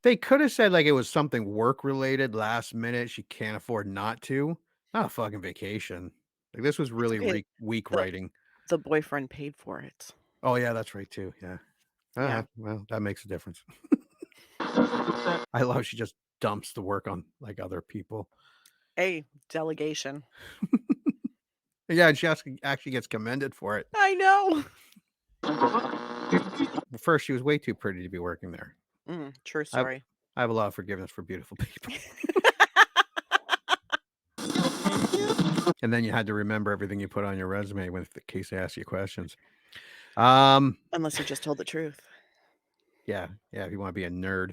They could have said, like, it was something work-related, last minute, she can't afford not to. Not a fucking vacation. Like, this was It's really okay. weak The writing. the boyfriend paid for it. Oh, yeah, that's right too, yeah. Yeah. Well, that makes a difference. I love she just dumps the work on, like, other people. Hey, delegation. Yeah, and she actually gets commended for it. I know. Well, first, she was way too pretty to be working there. True I story. I have a lot of forgiveness for beautiful people. And then you had to remember everything you put on your resume with in case they ask you questions. Um, Unless you just told the truth. yeah, yeah, if you wanna be a nerd.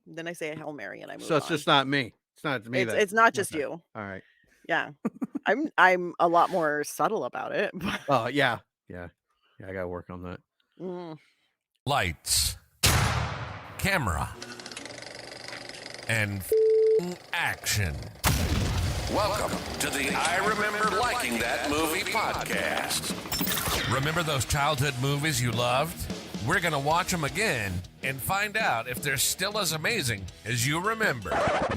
Then I say a Hail Mary and I So move it's on. just not me. It's not me that It's not just okay, you. alright. Yeah. I'm a lot more subtle about it, but Oh, yeah, yeah. Yeah, I gotta work on that. mm, Lights, camera, and action. Welcome to the I Remember Liking That Movie podcast. Remember those childhood movies you loved? We're going to watch them again and find out if they're still as amazing as you remember.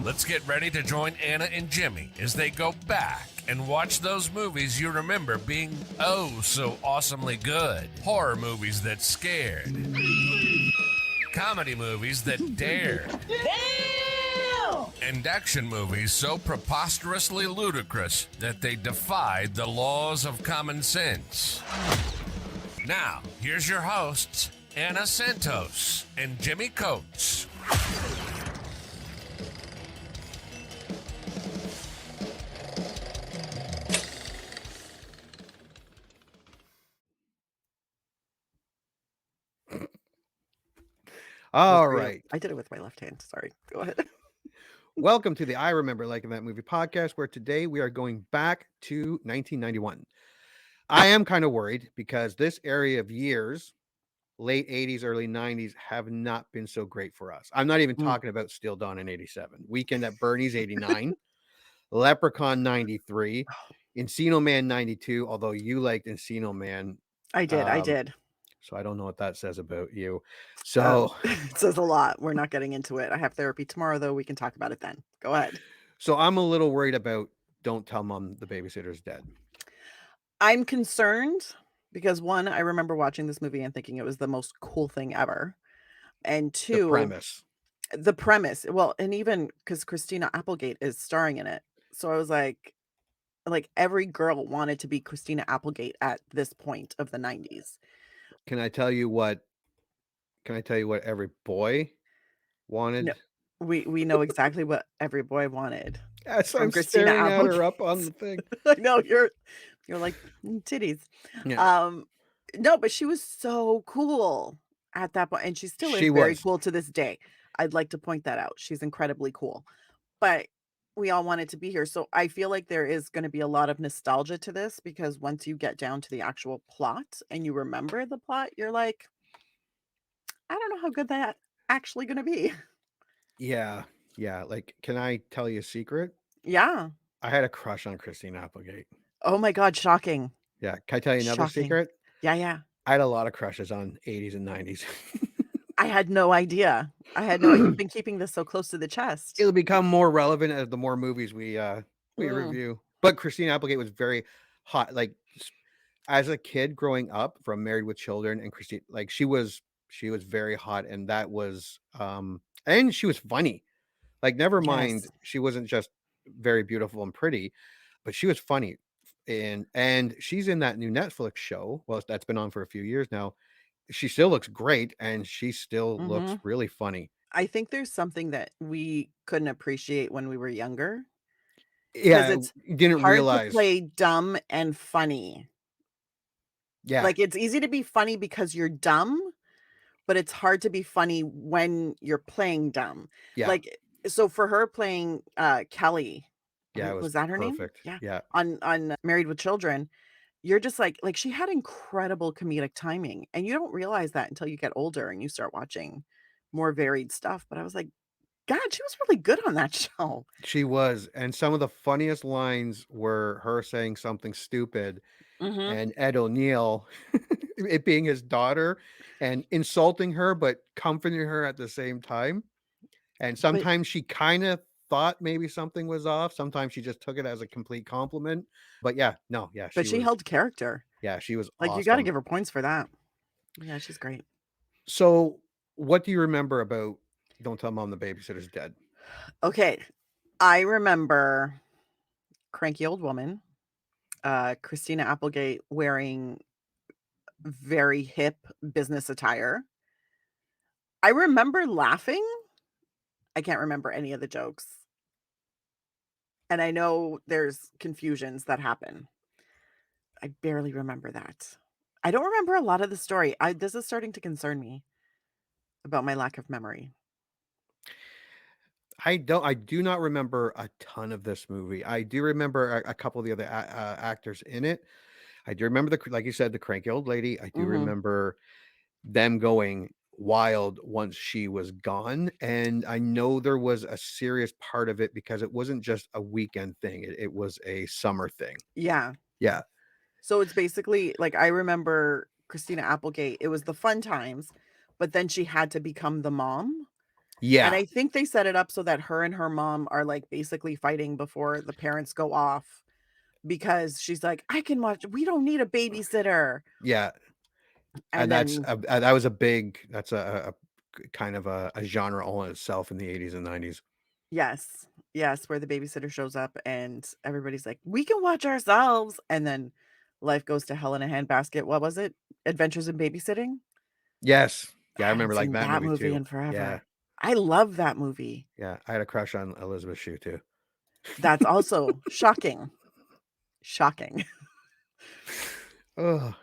Let's get ready to join Anna and Jimmy as they go back and watch those movies you remember being oh so awesomely good. Horror movies that scared. Comedy movies that dared. And action movies so preposterously ludicrous that they defied the laws of common sense. Now, here's your hosts, Anna Santos and Jimmy Coates. Alright. I did it with my left hand. Sorry. Go ahead. Welcome to the I Remember Liking That Movie podcast, where today we are going back to 1991. I am kind of worried because this area of years, late 80s, early 90s, have not been so great for us. I'm not even Mm. talking about Still Dawn in 87, Weekend at Bernie's 89, Leprechaun 93, Encino Man 92, although you liked Encino Man. I Um, did. so I don't know what that says about you. So It says a lot. We're not getting into it. I have therapy tomorrow, though. We can talk about it then. Go ahead. so I'm a little worried about Don't Tell Mom the Babysitter's Dead. I'm concerned because one, I remember watching this movie and thinking it was the most cool thing ever. And The two, premise. the premise. Well, and even because Christina Applegate is starring in it. So I was like every girl wanted to be Christina Applegate at this point of the 90s. Can I tell you what every boy No, wanted? we know exactly what every boy wanted As from I'm Christina staring at her Applegate. up on the thing. I know you're like, titties." Yeah, Um, no, but she was so cool at that point, and she still is she very was. cool to this day. I'd like to point that out. She's incredibly cool, but we all wanted to be here, so I feel like there is gonna be a lot of nostalgia to this because once you get down to the actual plot and you remember the plot, you're like, "I don't know how good that actually gonna be." Yeah, yeah, like, can I tell you a secret? Yeah. I had a crush on Christine Applegate. Oh my god, shocking. Yeah, can I tell you another Shocking. secret? Yeah, yeah. I had a lot of crushes on 80s and 90s. I had no idea. I had no you've been keeping this so close to the chest. It'll become more relevant as the more movies we Mm, review. But Christine Applegate was very hot, like, as a kid growing up from Married with Children and Christine, like, she was very hot, and that was, and she was funny. Like, never mind, yes. she wasn't just very beautiful and pretty, but she was funny. And she's in that new Netflix show. Well, that's been on for a few years now. She still looks great, and she still looks Mhm. really funny. I think there's something that we couldn't appreciate when we were younger, because Yeah, it's didn't hard to realize. play dumb and funny. Yeah, Like, it's easy to be funny because you're dumb, but it's hard to be funny when you're playing dumb. yeah, Like, so for her playing, Kelly, yeah, it was was that her name? perfect. Yeah, Yeah. on Married with Children, you're just like she had incredible comedic timing, and you don't realize that until you get older and you start watching more varied stuff, but I was like, "God, she was really good on that show." She was, and some of the funniest lines were her saying something stupid Mhm. and Ed O'Neill it being his daughter and insulting her, but comforting her at the same time. And But sometimes she kind of thought maybe something was off. Sometimes she just took it as a complete compliment. But yeah, no, yeah, but she held character. she was Like, you gotta awesome. give her points for that. Yeah, she's great. So, what do you remember about Don't Tell Mom the Babysitter's Dead? Okay. I remember cranky old woman, Christina Applegate wearing very hip business attire. I remember laughing. I can't remember any of the jokes. And I know there's confusions that happen. I barely remember that. I don't remember a lot of the story. This is starting to concern me about my lack of memory. I do not remember a ton of this movie. I do remember a couple of the other actors in it. I do remember like you said, the cranky old lady. I do Mhm. remember them going wild once she was gone. And I know there was a serious part of it because it wasn't just a weekend thing. It was a summer thing. Yeah. Yeah. So it's basically like I remember Christina Applegate, it was the fun times, but then she had to become the mom. And Yeah. I think they set it up so that her and her mom are like basically fighting before the parents go off because she's like, I can watch, we don't need a babysitter. Yeah. And And then, that was a big, that's a kind of a genre all in itself in the 80s and 90s. yes, yes, where the babysitter shows up and everybody's like, we can watch ourselves. And then life goes to hell in a handbasket. What was it? Adventures in Babysitting? Yes. I Yeah. I haven't remember like seen that that movie movie too. in Yeah. forever. I love that movie. Yeah. I had a crush on Elizabeth Shue too. That's also shocking. Shocking. Oh,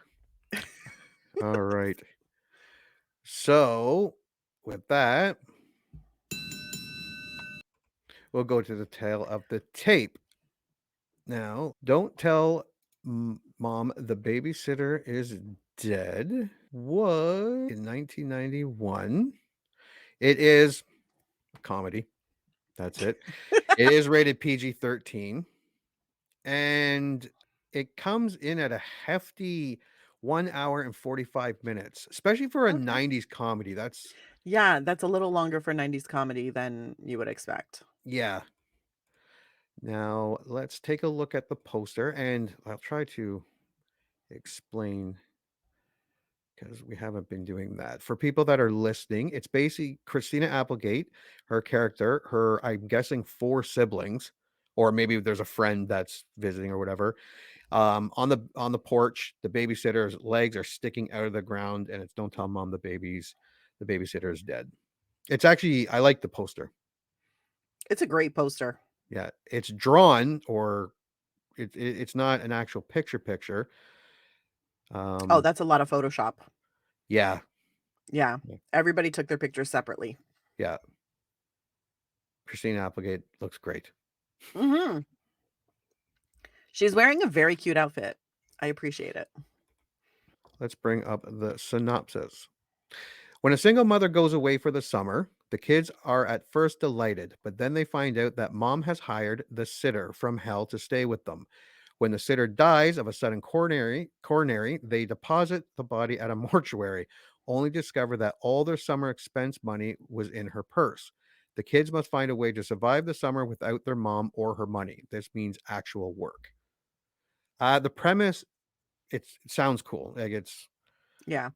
all right. So, with that, we'll go to the tale of the tape. Now, Don't Tell Mom the Babysitter is Dead was in 1991. It is a comedy. That's it. It is rated PG-13 and it comes in at a hefty 1 hour and 45 minutes, especially for a Okay. 90s comedy. That's Yeah, that's a little longer for 90s comedy than you would expect. yeah. Now, let's take a look at the poster and I'll try to explain because we haven't been doing that. For people that are listening, it's basically Christina Applegate, her character, her, I'm guessing, 4 siblings, or maybe there's a friend that's visiting or whatever. On the porch, the babysitter's legs are sticking out of the ground, and it's "Don't tell mom the babysitter is dead." It's actually I like the poster. It's a great poster. Yeah, it's drawn, or it's not an actual picture. Oh, Um, that's a lot of Photoshop. yeah, Yeah. yeah, Everybody took their pictures separately. yeah. Christina Applegate looks great. Mhm. She's wearing a very cute outfit. I appreciate it. Let's bring up the synopsis. When a single mother goes away for the summer, the kids are at first delighted, but then they find out that mom has hired the sitter from hell to stay with them. When the sitter dies of a sudden coronary, they deposit the body at a mortuary, only to discover that all their summer expense money was in her purse. The kids must find a way to survive the summer without their mom or her money. This means actual work. The premise, it sounds cool. Like it's Yeah.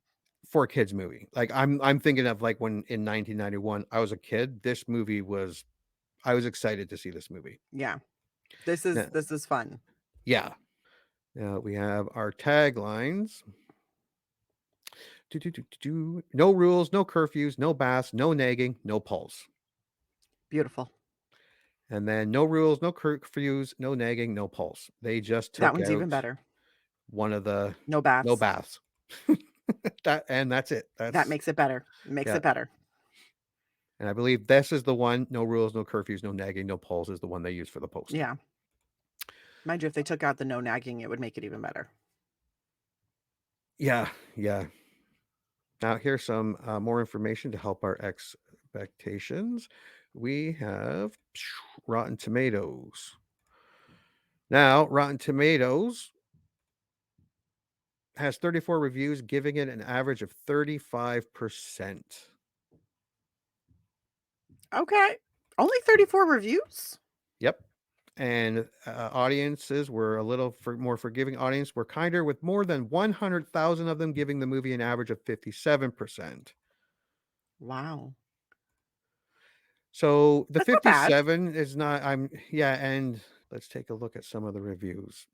for a kids movie. Like I'm thinking of like when in 1991 I was a kid. This movie was I was excited to see this movie. Yeah. Now, This is fun. yeah. Now we have our taglines. No rules, no curfews, no baths, no nagging, no pulse. Beautiful. And then no rules, no curfews, no nagging, no pulse. They just That took one's even out better. one of the No no baths. baths. That's it. That That's makes it better. Makes yeah. it better. And I believe this is the one, no rules, no curfews, no nagging, no pulse is the one they use for the post. Yeah. Mind you, if they took out the no nagging, it would make it even better. Yeah, yeah. Now here's some more information to help our expectations. We have Rotten Tomatoes. Now, Rotten Tomatoes has 34 reviews, giving it an average of 35%. Okay. Only 34 reviews? Yep. And audiences were a little more forgiving. Audience were kinder, with more than 100,000 of them giving the movie an average of 57%. Wow. So the That's not bad. 57 is not, and let's take a look at some of the reviews.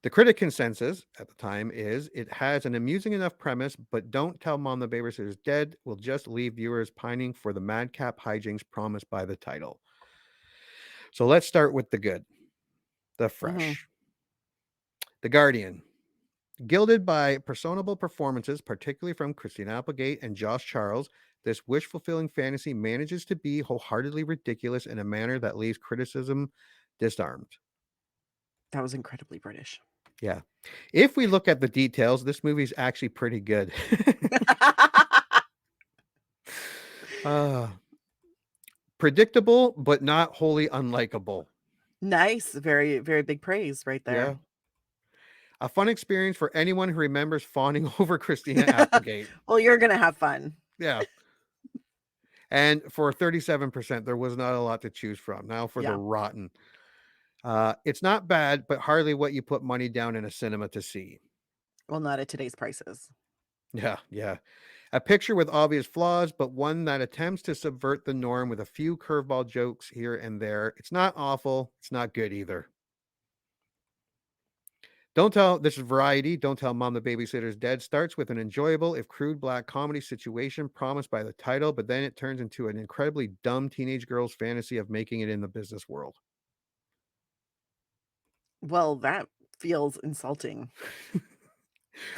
The critic consensus at the time is it has an amusing enough premise, but Don't Tell Mom the Babysitter's Dead will just leave viewers pining for the madcap hijinks promised by the title. So let's start with the good, the fresh. The Guardian. Gilded by personable performances, particularly from Christina Applegate and Josh Charles, this wish-fulfilling fantasy manages to be wholeheartedly ridiculous in a manner that leaves criticism disarmed. That was incredibly British. Yeah. If we look at the details, this movie is actually pretty good. Predictable, but not wholly unlikable. Nice. Very, very big praise right there. Yeah. A fun experience for anyone who remembers fawning over Christina Applegate. Well, you're going to have fun. Yeah. And for 37%, there was not a lot to choose from. Now for the rotten. It's not bad, but hardly what you put money down in a cinema to see. Well, not at today's prices. Yeah. A picture with obvious flaws, but one that attempts to subvert the norm with a few curveball jokes here and there. It's not awful. It's not good either. This is Variety. Don't Tell Mom the Babysitter's Dead starts with an enjoyable, if crude, black comedy situation promised by the title, but then it turns into an incredibly dumb teenage girl's fantasy of making it in the business world. Well, that feels insulting.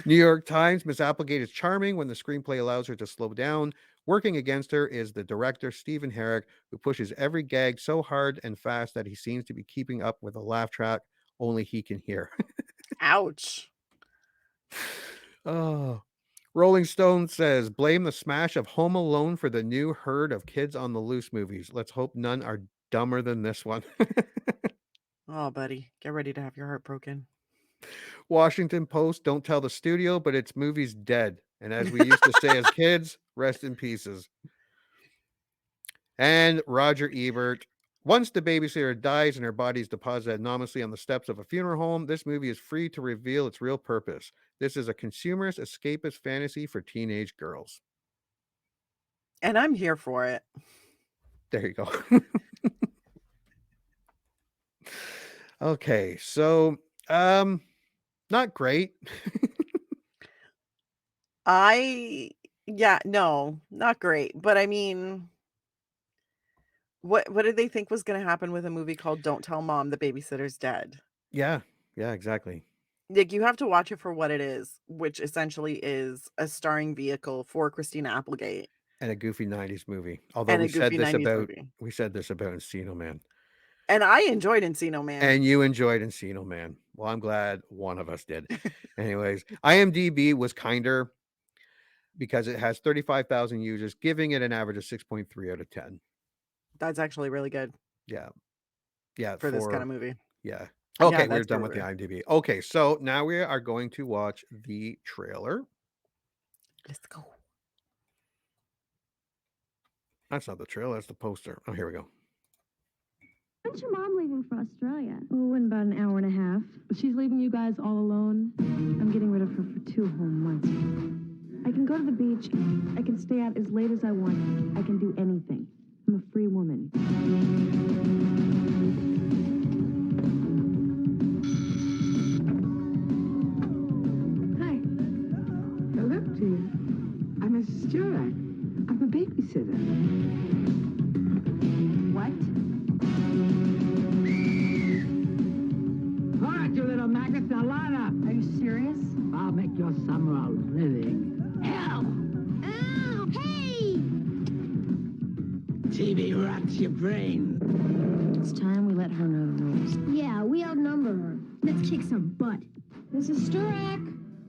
New York Times. Miss Applegate is charming when the screenplay allows her to slow down. Working against her is the director, Stephen Herrick, who pushes every gag so hard and fast that he seems to be keeping up with a laugh track only he can hear. Ouch. Oh. Rolling Stone says, blame the smash of Home Alone for the new herd of Kids on the Loose movies. Let's hope none are dumber than this one. Oh, buddy, get ready to have your heart broken. Washington Post, don't tell the studio, but its movie's dead. And as we used to say as kids, rest in pieces. And Roger Ebert, once the babysitter dies and her body is deposited anonymously on the steps of a funeral home, this movie is free to reveal its real purpose. This is a consumerist, escapist fantasy for teenage girls. And I'm here for it. There you go. Okay, so not great. No, not great. But I mean, what did they think was going to happen with a movie called Don't Tell Mom the Babysitter's Dead? Yeah, exactly. Like, you have to watch it for what it is, which essentially is a starring vehicle for Christina Applegate. And a goofy 90s movie. Although we said this about Encino Man. And I enjoyed Encino Man. And you enjoyed Encino Man. Well, I'm glad one of us did. Anyways, IMDb was kinder because it has 35,000 users, giving it an average of 6.3 out of 10. That's actually really good. Yeah. For this kind of movie. Yeah. Okay, we're done with the IMDb. Okay, so now we are going to watch the trailer. Let's go. That's not the trailer, that's the poster. Oh, here we go. When's your mom leaving for Australia? Oh, in about an hour and a half. She's leaving you guys all alone. I'm getting rid of her for 2 whole months. I can go to the beach. I can stay out as late as I want. I can do anything. I'm a free woman. Hi. Hello to you. I'm Mrs. Jurak. I'm a babysitter. What? All right, you little maggots, now line up. Are you serious? I'll make your summer a living hell. Ow! Hey! TV rots your brain. It's time we let her know the rules. Yeah, we outnumber her. Let's kick some butt. Mrs. Sturak!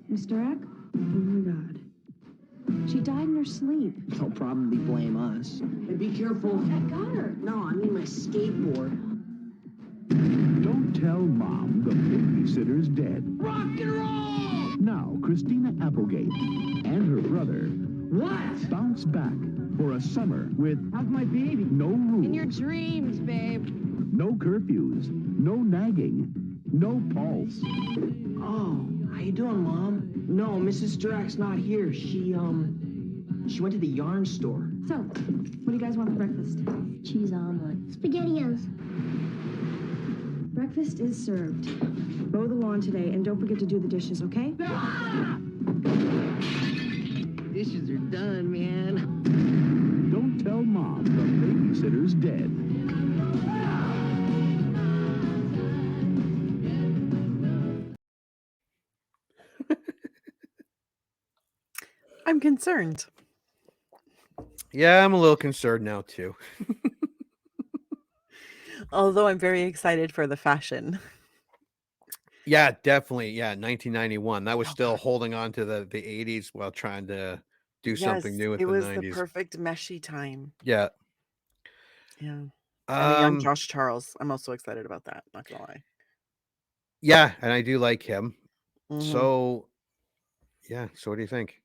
Miss Sturak? Oh, my God. She died in her sleep. They'll probably blame us. And be careful. I got her. No, I mean my skateboard. Don't tell Mom the Babysitter's Dead. Rock and roll! Now, Christina Applegate and her brother What? bounce back for a summer with How's my baby? no rules, In your dreams, babe. no curfews, no nagging, no pulse. Oh, how you doing, Mom? No, Mrs. Durak's not here. She went to the yarn store. So, what do you guys want for breakfast? Cheese omelet. SpaghettiOs. Breakfast is served. Mow the lawn today, and don't forget to do the dishes, okay? Dishes are done, man. Don't tell Mom the babysitter's dead. I'm concerned. Yeah, I'm a little concerned now too. Although I'm very excited for the fashion. Yeah, definitely. Yeah, 1991. That was Oh, still God. holding on to the 80s while trying to do something Yes, new with it the was 90s. the perfect meshy time. Yeah. Yeah. And a young Um, Josh Charles. I'm also excited about that, not gonna lie. yeah, and I do like him. Mhm. So, yeah. So, what do you think?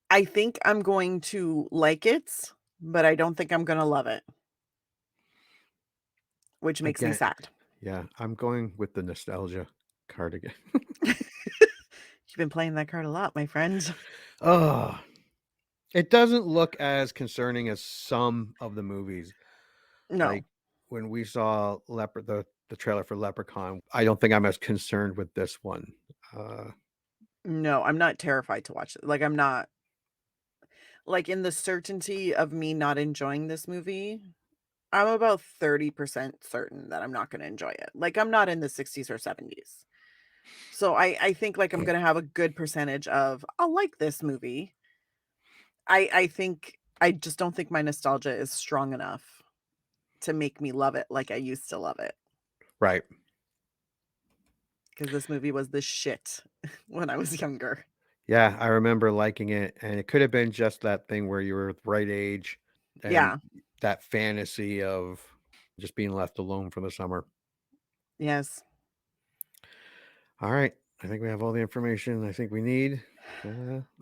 I think I'm going to like it, but I don't think I'm gonna love it, which makes me Again, sad. yeah, I'm going with the nostalgia card again. You've been playing that card a lot, my friend. Oh, it doesn't look as concerning as some of the movies. No. Like when we saw the trailer for Leprechaun, I don't think I'm as concerned with this one. No, I'm not terrified to watch it. Like, I'm not like in the certainty of me not enjoying this movie, I'm about 30% certain that I'm not gonna enjoy it. Like, I'm not in the 60s or 70s. So I think like I'm gonna have a good percentage of I'll like this movie. I think I just don't think my nostalgia is strong enough to make me love it like I used to love it. Right. Because this movie was the shit when I was younger. Yeah, I remember liking it, and it could have been just that thing where you were the right age and Yeah. that fantasy of just being left alone for the summer. Yes. All right. I think we have all the information I think we need.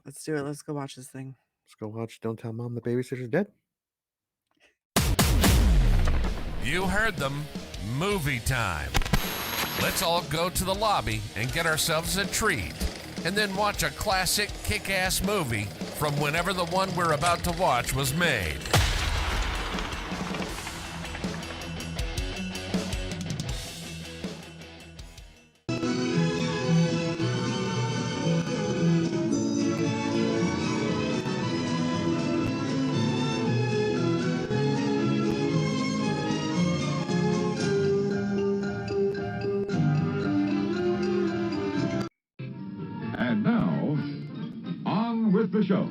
Let's do it. Let's go watch this thing. Let's go watch Don't Tell Mom the Babysitter's Dead. You heard them. Movie time. Let's all go to the lobby and get ourselves a treat, and then watch a classic kick-ass movie from whenever the one we're about to watch was made. And now, on with the show.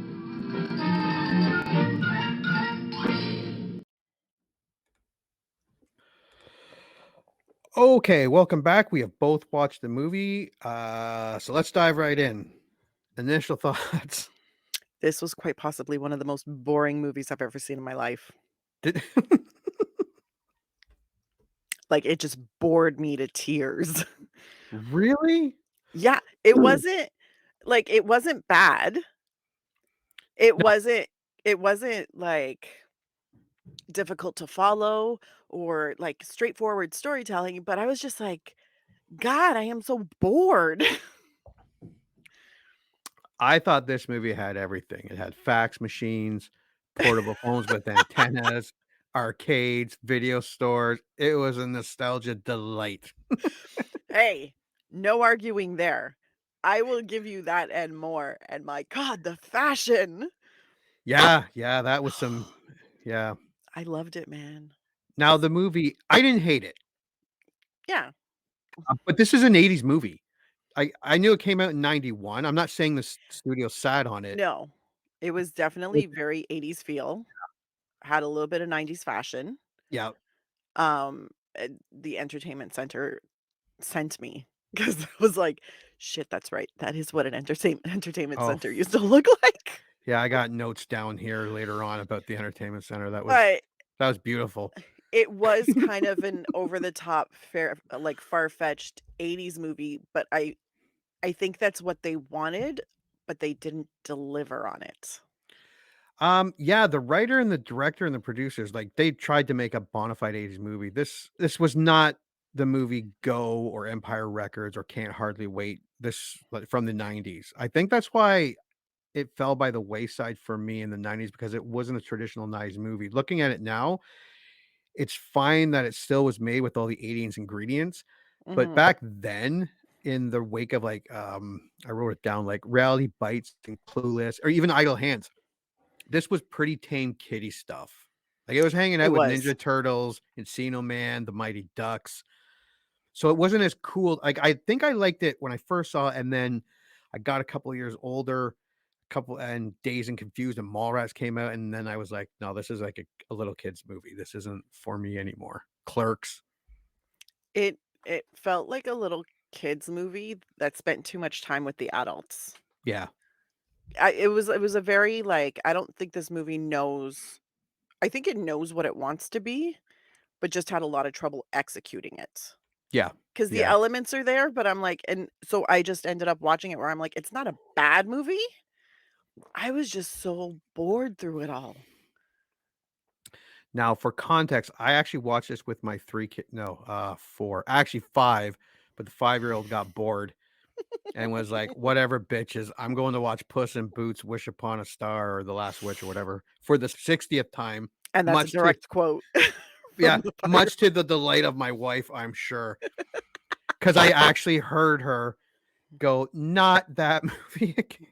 Okay, welcome back. We have both watched the movie. So let's dive right in. Initial thoughts. This was quite possibly one of the most boring movies I've ever seen in my life. Did Like, it just bored me to tears. really? Yeah, it wasn't like it wasn't bad. It No. wasn't like difficult to follow or like straightforward storytelling, but I was just like, God, I am so bored. I thought this movie had everything. It had fax machines, portable phones with antennas, arcades, video stores. It was a nostalgia delight. Hey, no arguing there. I will give you that and more. And my God, the fashion. Yeah, that was some. Yeah. I loved it, man. Now the movie, I didn't hate it, Yeah. but this is an 80s movie. I knew it came out in 91. I'm not saying the studio sat on it. No, it was definitely very 80s feel. Had a little bit of 90s fashion. Yeah. The entertainment center sent me because I was like, shit, that's right. That is what an entertainment Oh, center used to look like. yeah, I got notes down here later on about the entertainment center. That But was beautiful. It was kind of an over the top, like far-fetched 80s movie, but I think that's what they wanted, but they didn't deliver on it. Yeah, the writer and the director and the producers, like, they tried to make a bona fide 80s movie. This was not the movie Go or Empire Records or Can't Hardly Wait, this like, from the 90s. I think that's why it fell by the wayside for me in the 90s because it wasn't a traditional 90s movie. Looking at it now, it's fine that it still was made with all the 80s ingredients, but Mhm. back then, in the wake of, like, I wrote it down, like, Reality Bites and Clueless or even Idle Hands, this was pretty tame kiddie stuff. Like, it was hanging It out with was. Ninja Turtles, Encino Man, The Mighty Ducks. So it wasn't as cool. Like, I think I liked it when I first saw it, and then I got a couple of years older, couple and Dazed and Confused and Mallrats came out, and then I was like, "No, this is like a little kid's movie. This isn't for me anymore." Clerks. It felt like a little kids movie that spent too much time with the adults. Yeah. It was a very, like, I don't think this movie knows. I think it knows what it wants to be, but just had a lot of trouble executing it. Yeah. Because the Yeah. elements are there, but I'm like, and so I just ended up watching it where I'm like, it's not a bad movie. I was just so bored through it all. Now, for context, I actually watched this with my 3 kid no, 4, actually 5, but the 5-year-old got bored and was like, "Whatever, bitches, I'm going to watch Puss in Boots: Wish Upon a Star or The Last Witch or whatever for the 60th time," And that's a much to direct quote yeah, from the part. much to the delight of my wife, I'm sure, because I actually heard her go, "Not that movie again,"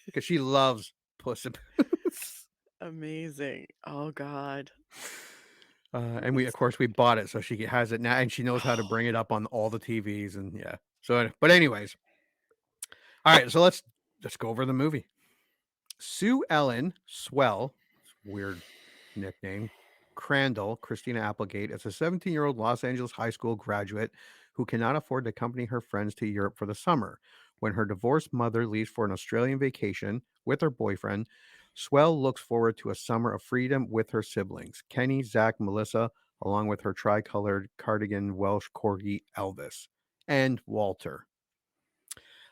because she loves Puss in Boots. Amazing. Oh god. And we, of course, we bought it, so she has it now, and she knows how to bring it up on all the TVs, and yeah. So, but anyways, all right. So let's go over the movie. Sue Ellen Swell, weird nickname, Crandall, Christina Applegate, is a 17-year-old Los Angeles high school graduate who cannot afford to accompany her friends to Europe for the summer. When her divorced mother leaves for an Australian vacation with her boyfriend, Swell looks forward to a summer of freedom with her siblings, Kenny, Zach, Melissa, along with her tricolored cardigan Welsh corgi, Elvis, and Walter.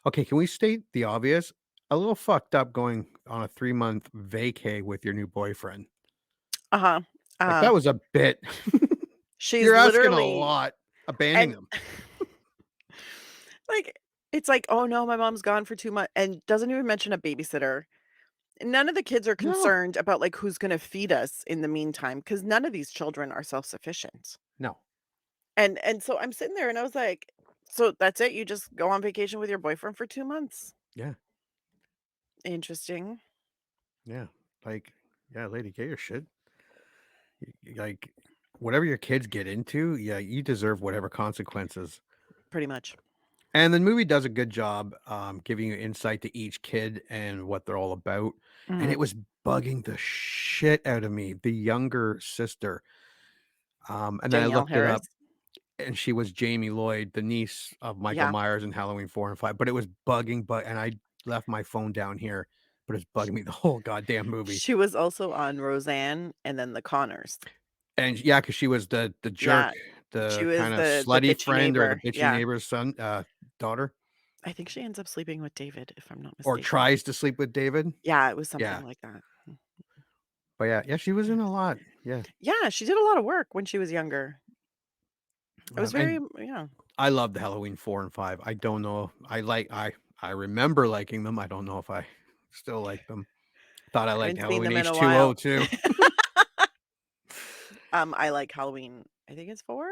Okay, can we state the obvious? A little fucked up going on a 3-month vacay with your new boyfriend. Uh-huh. Like, that Uh, was a bit she's you're asking a literally lot. Abandoning and them. like it's like, "Oh no, my mom's gone for 2 months," and doesn't even mention a babysitter. None of the kids are No, concerned about, like, who's gonna feed us in the meantime, because none of these children are self-sufficient. no. And so I'm sitting there and I was like, "So that's it? You just go on vacation with your boyfriend for 2 months? Yeah, Interesting." yeah. Like, yeah, lady, get your shit. Like, whatever your kids get into, yeah, you deserve whatever consequences. Pretty much. And the movie does a good job giving you insight to each kid and what they're all about. And Mhm. it was bugging the shit out of me, the younger sister. And then I Danielle looked it Harris? up, and she was Jamie Lloyd, the niece of Michael Yeah. Myers in Halloween 4 and 5. But it was bugging, and I left my phone down here, but it's bugging me the whole goddamn movie. She was also on Roseanne and then The Connors. And yeah, because she was the jerk, Yeah. She the was kind of the slutty bitchy friend or the neighbor. bitchy Yeah. neighbor's daughter, I think she ends up sleeping with David, if I'm not or mistaken. tries to sleep with David. Yeah, it was something Yeah, like that. Mm. but yeah, she was Yeah. in a lot. Yeah, Yeah, she did a lot of work when she was younger. It was very and yeah. I love the Halloween 4 and 5. I don't know. I remember liking them. I don't know if I still like them. Thought I I liked haven't seen Halloween them in a H2O while. too. I like Halloween, I think it's 4?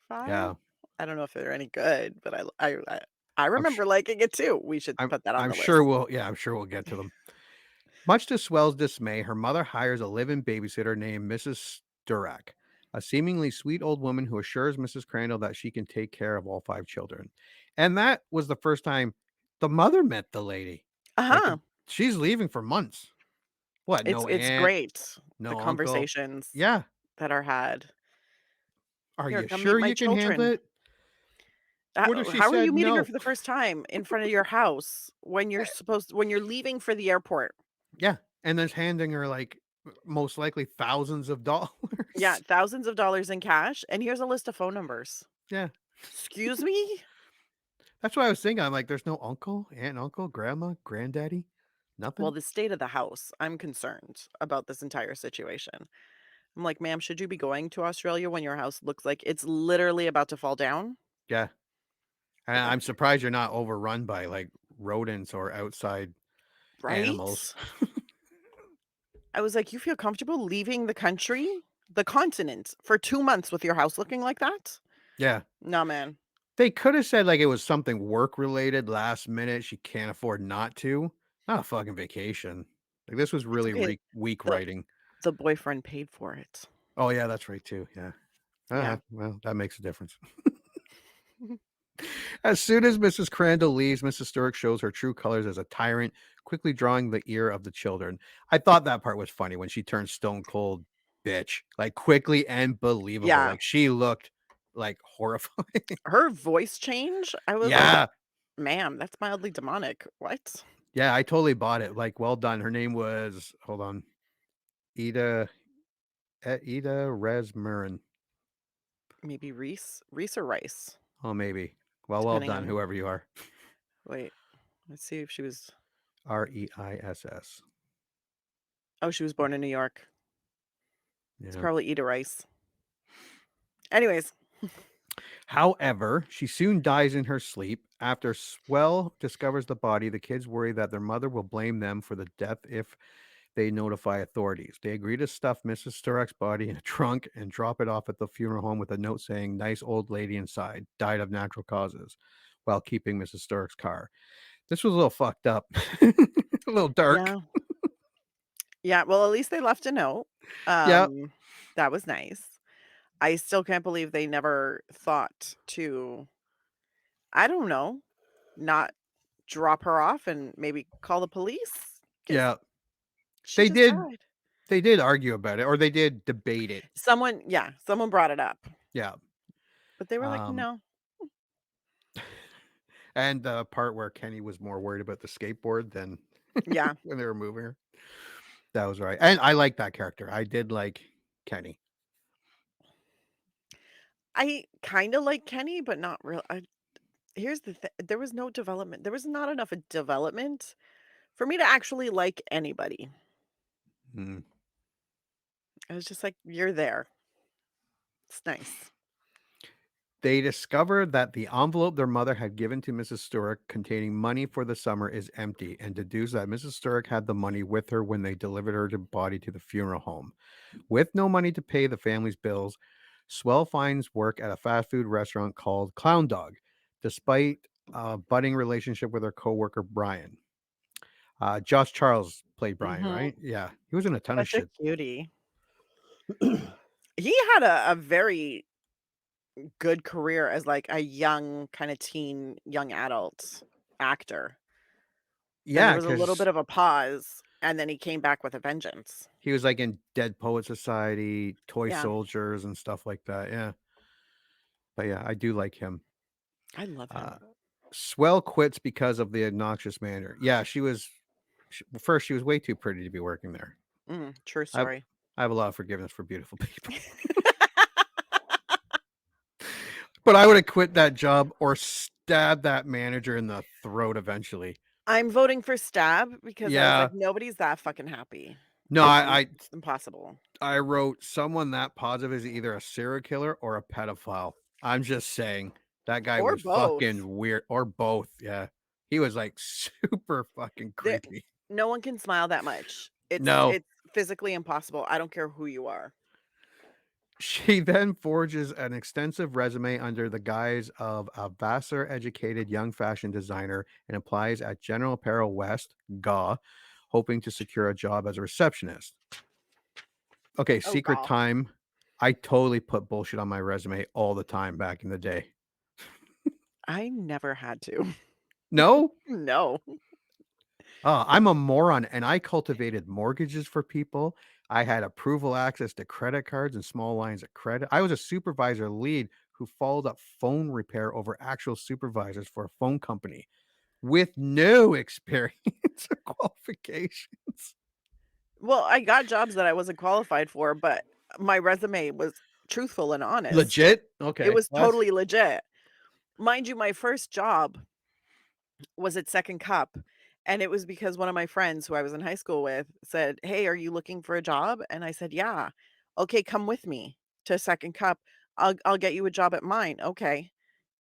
5? Yeah, I don't know if they're any good, but I I'm remember liking it too. We should put that on I'm the sure list. we'll get to them. Much to Swell's dismay, her mother hires a live-in babysitter named Mrs. Durak, a seemingly sweet old woman who assures Mrs. Crandall that she can take care of all 5 children. And that was the first time the mother met the lady. Like, Uh-huh. she's leaving for months. What? No It's aunt, great, the no uncle. conversations Yeah. that are had. Are "Here, you come meet sure my you can handle children." it? What if she How are you said meeting her no? for the first time in front of your house when you're leaving for the airport? Yeah. And then handing her like most likely thousands of dollars. Yeah, thousands of dollars in cash. And here's a list of phone numbers. Yeah. Excuse me? That's what I was thinking. I'm like, there's no uncle, aunt, uncle, grandma, granddaddy, Well, nothing. the state of the house, I'm concerned about this entire situation. I'm like, ma'am, should you be going to Australia when your house looks like it's literally about to fall down? Yeah. And I'm surprised you're not overrun by like rodents or outside animals. Right? I was like, you feel comfortable leaving the country, the continent, for 2 months with your house looking like that? Yeah. No, man. They could have said like it was something work related last minute. She can't afford not to. Not a fucking vacation. Like this was It's really okay. weak The writing. the boyfriend paid for it. Oh yeah, that's right too. Yeah. Yeah. Well, that makes a difference. As soon as Mrs. Crandall leaves, Mrs. Sturrock shows her true colors as a tyrant, quickly drawing the ear of the children. I thought that part was funny when she turned stone cold bitch, like quickly and believable. Yeah. Like she looked like horrifying. Her voice change, I was like, Yeah. ma'am, that's mildly demonic. What? Yeah, I totally bought it. Like, well done. Her name was, hold on, Ida Resmurin. Maybe Reese or Rice, Oh, maybe. Well depending done, on. whoever you are. Wait, let's see if she was. Reiss. Oh, she was born in New York. It's Yeah. probably Ida Rice. Anyways, However, she soon dies in her sleep. After Swell discovers the body, the kids worry that their mother will blame them for the death if they notify authorities. They agree to stuff Mrs. Sturrock's body in a trunk and drop it off at the funeral home with a note saying, "Nice old lady inside, died of natural causes," while keeping Mrs. Sturrock's car. This was a little fucked up, a little dark. yeah. Yeah, well, at least they left a note. Yep. That was nice. I still can't believe they never thought to, I don't know, not drop her off and maybe call the police? 'Cause Yeah. she They just did. died. They did argue about it, or they did debate it. Someone brought it up, Yeah. but they were like, Um, "No." and the part where Kenny was more worried about the skateboard than Yeah. when they were moving her. That was right. And I like that character. I did like Kenny. I kinda like Kenny, but not real here's the thing, there was no development. There was not enough development for me to actually like anybody. Mm. I was just like, "You're there." It's nice. They discover that the envelope their mother had given to Mrs. Sturrock containing money for the summer is empty and deduce that Mrs. Sturrock had the money with her when they delivered her body to the funeral home. With no money to pay the family's bills, Swell finds work at a fast food restaurant called Clown Dog, despite a budding relationship with her coworker Brian. Josh Charles played Brian, Mhm. right? Yeah, he was in a ton of Such a shit. cutie. He had a very good career as, like, a young, kinda teen, young adult actor. Then there Yeah, was a little because bit of a pause, and then he came back with a vengeance. he was like in Dead Poet Society, Toy Yeah, Soldiers, and stuff like that. Yeah, but yeah, I do like him. I love Uh, him. Swell quits because of the obnoxious manner. Yeah, first she was way too pretty to be working there. True I story. I have a lot of forgiveness for beautiful people, but I would have quit that job or stabbed that manager in the throat eventually. I'm voting for stab because I was Yeah, like, nobody's that fucking happy. no, It's impossible. I wrote someone that positive is either a serial killer or a pedophile. I'm just saying that guy Or was both. fucking weird, or both. Yeah, he was like super fucking There creepy. No one can smile that much. No, It's physically impossible. I don't care who you are. she then forges an extensive resume under the guise of a Vassar-educated young fashion designer and applies at General Apparel West, GA, hoping to secure a job as a receptionist. Okay, Oh secret god. time. I totally put bullshit on my resume all the time back in the day. I never had to. No? No. I'm a moron, and I cultivated mortgages for people. I had approval access to credit cards and small lines of credit. I was a supervisor lead who followed up phone repair over actual supervisors for a phone company with no experience or qualifications. Well, I got jobs that I wasn't qualified for, but my resume was truthful and honest. Legit? It Okay. was Well, that's totally legit. Mind you, my first job was at Second Cup, and it was because one of my friends who I was in high school with said, "Hey, are you looking for a job?" And I said, "Yeah." "Okay, come with me to Second Cup. I'll get you a job at mine." "Okay."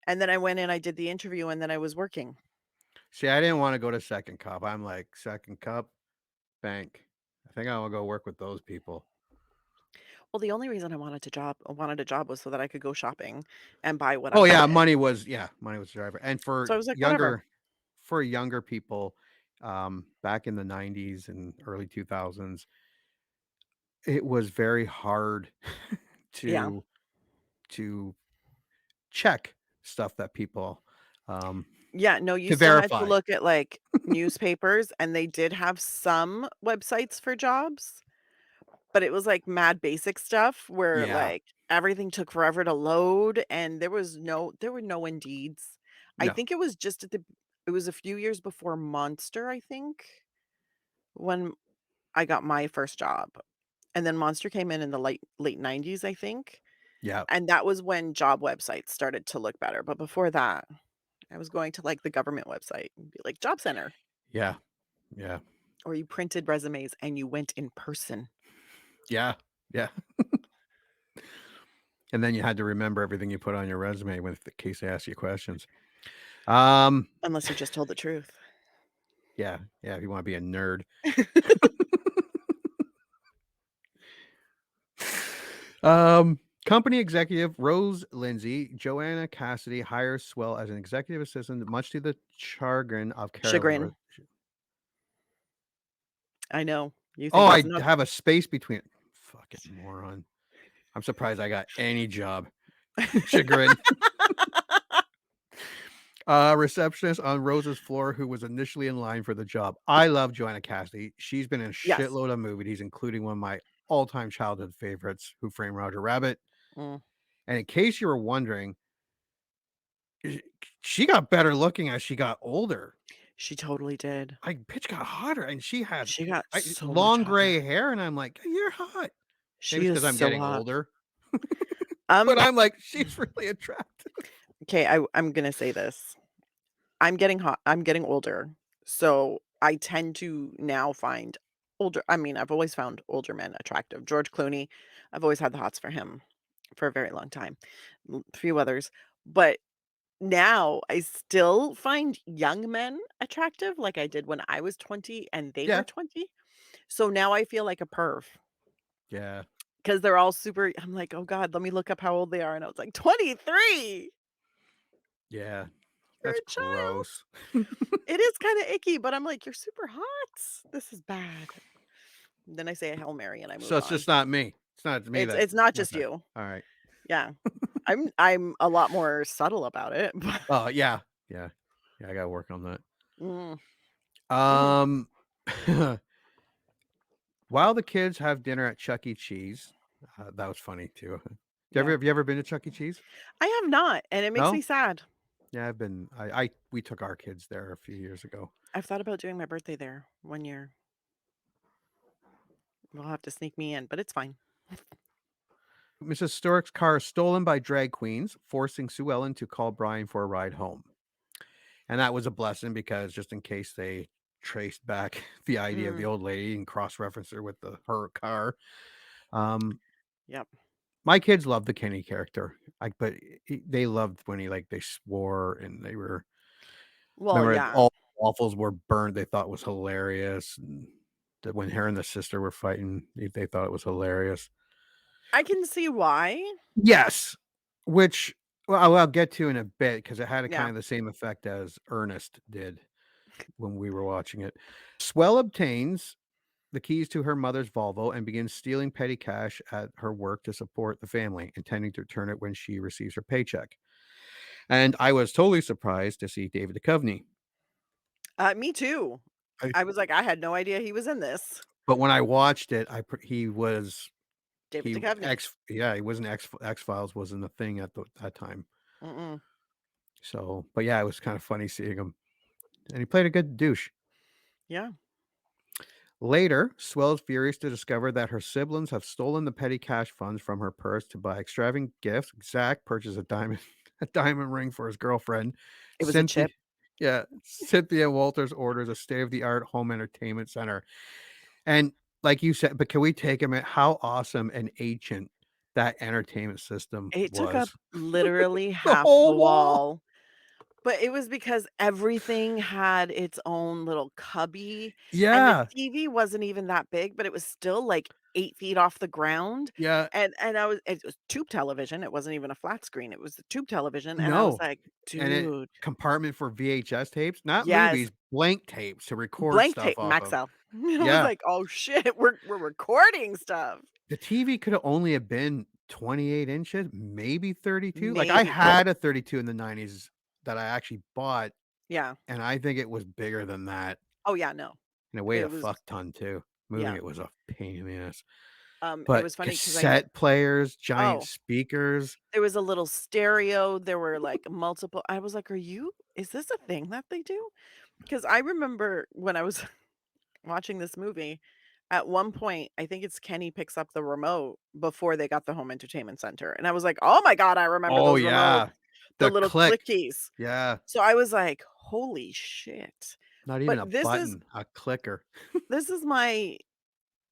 And then I went in, I did the interview, and then I was working. see, I didn't want to go to Second Cup. I'm like, Second Cup Bank. I think I will go work with those people. Well, the only reason I wanted a job was so that I could go shopping and buy what I Oh yeah, wanted. money was the driver. And So I was like, "Whatever." for younger people, back in the 90s and early 2000s, it was very hard Yeah. to to check stuff that people um Yeah, no, you to still had to verify. look at, like, newspapers, and they did have some websites for jobs, but it was, like, mad basic stuff where, Yeah. like, everything took forever to load, and there were no Indeeds. I No. think it was a few years before Monster, I think, when I got my first job, and then Monster came in the late '90s, I think, Yeah. and that was when job websites started to look better, but before that, I was going to, like, the government website and be like, "Job center," Yeah. Yeah. or you printed resumes and you went in person, Yeah. Yeah. And then you had to remember everything you put on your resume with the case they ask you questions. Um, unless you just told the truth. yeah, yeah, if you want to be a nerd. Company executive Rose Lindsay, Joanna Cassidy hires Swell as an executive assistant, much to the chagrin of Carolyn. Chagrin. I know. You Oh, think I it's not have a space between. Fucking moron. I'm surprised I got any job. Chagrin. Receptionist on Rose's floor who was initially in line for the job. I love Joanna Cassidy. She's been in a Yes. shitload of movies, including one of my all-time childhood favorites, Who Framed Roger Rabbit. Mm, And in case you were wondering, sh- she got better looking as she got older. she totally did. Like, bitch got hotter, and she had She got so much long hotter. gray hair, and I'm like, you're hot. Maybe She it's is because I'm so getting hot. older, but Um, I'm like, she's really attractive. okay, I'm gonna say this. I'm getting older, so I tend to now find I've always found older men attractive. George Clooney, I've always had the hots for him for a very long time. A few others, but now I still find young men attractive like I did when I was 20 and they were Yeah, 20. So now I feel like a perv yeah, because they're all super I'm like, "Oh god, let me look up how old they are." And I was like, "23? yeah. You're That's a child." gross. It is kinda icky, but I'm like, "You're super hot. This is bad." Then I say a Hail Mary and I So move it's on. just not me. It's not me that. It's not just Okay. you. All right. Yeah. I'm a lot more subtle about it, but Oh yeah, yeah, yeah. I gotta work on that. mm, mhm. Um, while the kids have dinner at Chuck E. Cheese, that was funny too. Yeah. Have you ever been to Chuck E. Cheese? I have not, and it makes me No. sad. Yeah, I've been. I we took our kids there a few years ago. I've thought about doing my birthday there one year. We'll have to sneak me in, but it's fine. Mrs. Stewart's car is stolen by drag queens, forcing Sue Ellen to call Brian for a ride home. And that was a blessing because just in case they traced back the idea of the Mm, old lady and cross-referenced her with her car. Um, yep. my kids loved the Kenny character. But they loved when they swore and they were Well, remember yeah. all waffles were burnt. They thought was hilarious. And that when her and the sister were fighting, they thought it was hilarious. I can see why. Yes, which I'll get to in a bit because it had a kind Yeah. of the same effect as Ernest did when we were watching it. Swell obtains the keys to her mother's Volvo and begins stealing petty cash at her work to support the family, intending to return it when she receives her paycheck. And I was totally surprised to see David Duchovny. Me too. I, I was like, I had no idea he was in this. but when I watched it, he was David Duchovny. he was an X Files wasn't a thing at that time. Mm-mm. So, but yeah, it was kind of funny seeing him, and he played a good douche. Yeah. Later, Swell is furious to discover that her siblings have stolen the petty cash funds from her purse to buy extravagant gifts. Zach purchases a diamond a diamond ring for his girlfriend. It was a Cynthia, chip. yeah, Cynthia Walters orders a state-of-the-art home entertainment center. And like you said, but can we take a minute? How awesome and ancient that entertainment system It took up was. literally The half the whole wall. wall. But it was because everything had its own little cubby, and the Yeah. TV wasn't even that big, but it was still, like, 8 feet off the ground, Yeah. and it was tube television, it wasn't even a flat screen, it was a tube television, and I was No. like, And it "Dude." compartment for VHS tapes, not Yes, movies, blank tapes to record blank stuff tape, off of. Maxell. I was Yeah. like, "Oh, shit, we're recording stuff." The TV could have only have been 28 inches, maybe 32. Like I Maybe. had a 32 in the 90s that I actually bought, Yeah. and I think it was bigger than that. Oh, yeah, no. And it weighed It a was fuck ton too. Moving yeah. it was a pain in the ass. It But was funny because cassette players, giant oh. speakers. There was a little stereo, there were, like, multiple I was like, is this a thing that they do?" Because I remember when I was watching this movie, at one point, I think it's Kenny picks up the remote before they got the home entertainment center, and I was like, "Oh my god, I remember Oh those remotes, yeah. the The little click. clickies." Yeah. So I was like, "Holy shit." Not even But a this is button, a clicker.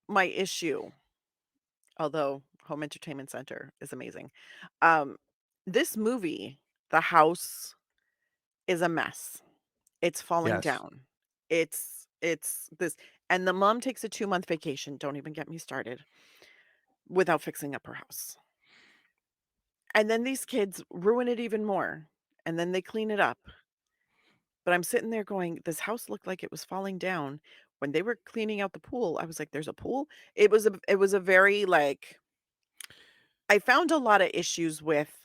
my issue, although home entertainment center is amazing. Um, this movie, the house is a mess. It's falling Yes. down. It's this and the mom takes a 2-month vacation, don't even get me started, without fixing up her house. And then these kids ruin it even more, and then they clean it up. But I'm sitting there going, "This house looked like it was falling down." When they were cleaning out the pool, I was like, "There's a pool?" It was a very, like I found a lot of issues with